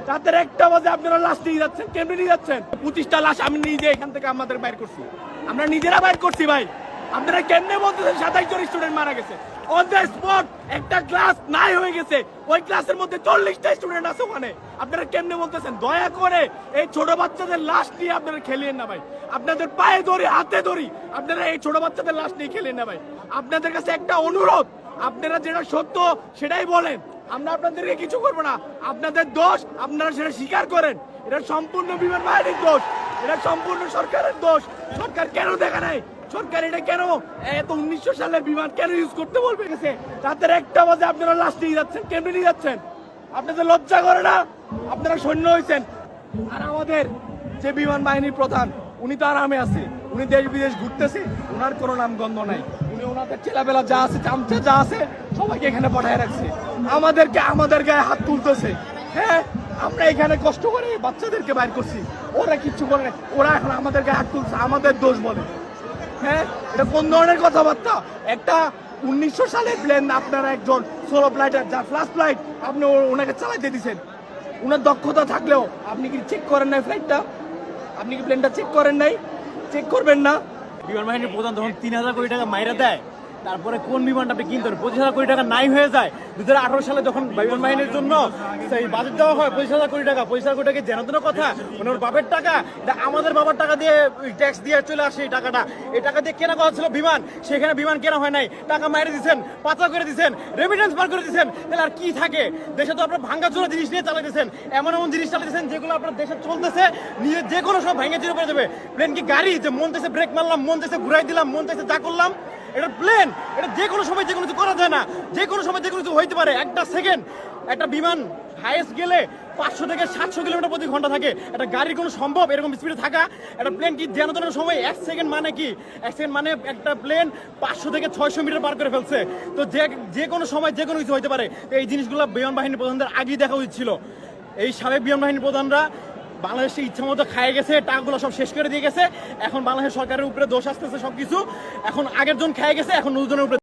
রাতের 1টা বাজে আপনারা লাশ নিয়ে যাচ্ছেন, কেমনি নিয়ে যাচ্ছেন? 25টা লাশ আমি নিজে এখান থেকে আমাদের বাইর করছি, আমরা নিজেরা বাইর করছি ভাই। আপনারা কেমনে বলতেছেন 27 জন স্টুডেন্ট মারা গেছে অন দ্য স্পট? একটা ক্লাস নাই হয়ে গেছে, ওই ক্লাসের মধ্যে 40টা স্টুডেন্ট আছে ওখানে। আপনারা কেমনে বলতেছেন? দয়া করে এই ছোট বাচ্চাদের লাশ নিয়ে আপনারা খেলিয়েন না ভাই। আপনাদের পায়ে ধরি, হাতে ধরি, আপনারা এই ছোট বাচ্চাদের লাশ নিয়ে খেলিয়েন না ভাই। আপনাদের কাছে একটা অনুরোধ, আপনারা যেটা সত্য সেটাই বলেন, আমরা আপনাদেরকে কিছু করবো না। আপনাদের দোষ আপনারা সেটা স্বীকার করেন। এটা সম্পূর্ণ বিমান বাহিনীর দোষ, এটা সম্পূর্ণ সরকারের দোষ। সরকার কেন দেখা নাই? সরকার এটা কেন এত 1900 সালের বিমান কেন ইউজ করতে বলবে? গেছে রাতের 1টা বাজে আপনারা লাশ নিয়ে যাচ্ছেন, কেমনি নিয়ে যাচ্ছেন? আপনাদের লজ্জা করে না? আপনারা সৈন্য হয়েছেন। আর আমাদের যে বিমান বাহিনীর প্রধান, উনি তো আরামে আছে, উনি দেশ বিদেশ ঘুরতেছে, ওনার কোনো নাম গন্ধ নাই। উনি ওনাদের ছেলেবেলা যা আছে, চামচা যা আছে, সবাইকে এখানে পাঠায় রাখছে। আমাদেরকে আমাদের গায়ে হাত তুলতেছে। হ্যাঁ, আমরা এখানে কষ্ট করে বাচ্চাদেরকে বাইর করছি, ওরা কিচ্ছু করে না। ওরা এখন আমাদের গায়ে হাত তুলছে, আমাদের দোষ বলে। হ্যাঁ, এটা কোন ধরনের কথাবার্তা? একটা 1900 সালের প্লেন আপনারা একজন সোলো ফ্লাইটার, যার ফার্স্ট ফ্লাইট, আপনি ওনাকে চালাইতে দিচ্ছেন। ওনার দক্ষতা থাকলেও আপনি কি চেক করেন নাই ফ্লাইটটা? আপনি কি প্লেনটা চেক করেন নাই? চেক করবেন না? বিমান বাহিনীর প্রধান যখন 3000 কোটি টাকা মাইরা দেয়, তারপরে কোন বিমানটা আপনি কিনতেন? 25,000 কোটি টাকা নাই হয়ে যায়। 2018 সালে যখন বিমান বাহিনীর জন্য সেই বাজেট দেওয়া হয় 25,000 কোটি টাকা, 25,000 কোটি টাকা জেনাতেন কথা, ওনার বাপের টাকা, এটা আমাদের বাবার টাকা দিয়ে ট্যাক্স দিয়ে চলে আসে। এই টাকাটা, এই টাকা দিয়ে কেনা কথা ছিল বিমান, সেখানে বিমান কেনা হয় নাই। টাকা মাইরে দিচ্ছেন, পাচার করে দিচ্ছেন, রেমিটেন্স বার করে দিচ্ছেন। তাহলে আর কি থাকে? দেশে তো আপনার ভাঙ্গাচোরা জিনিস নিয়ে চালাইতেছেন, এমন এমন জিনিস চালাইতেছেন যেগুলো আপনার দেশে চলতেছে, নিয়ে যে কোনো সব ভেঙে চুরে পড়ে যাবে। প্লেন কি গাড়ি যে মন চাইছে ব্রেক মারলাম, মন চাইছে ঘুরাই দিলাম, মন চাইছে যা করলাম? এটা প্লেন, এটা যে কোনো সময় যে কোনো কিছু করা যায় না, যে কোনো সময় যে কোনো কিছু হইতে পারে। একটা সেকেন্ড, একটা বিমান হাইয়েস্ট গেলে 500 থেকে 700 কিলোমিটার প্রতি ঘন্টা থাকে। একটা গাড়ির কোনো সম্ভব এরকম স্পিডে থাকা? একটা প্লেন কি জেনারেশনের সময় 1 সেকেন্ড মানে কি? 1 সেকেন্ড মানে একটা প্লেন 500 থেকে 600 মিটার পার করে ফেলছে। তো যে কোনো সময় যে কোনো কিছু হইতে পারে। তো এই জিনিসগুলো বিমান বাহিনীর প্রধানদের আগেই দেখা উচিত ছিল। এই সাবেক বিমান বাহিনীর প্রধানরা বাংলাদেশে ইচ্ছা মতো খায় গেছে, টাকাগুলো সব শেষ করে দিয়ে গেছে। এখন বাংলাদেশ সরকারের উপরে দোষ আসতেছে সবকিছু। এখন আগের জন খায় গেছে, এখন নতুন জনের উপরে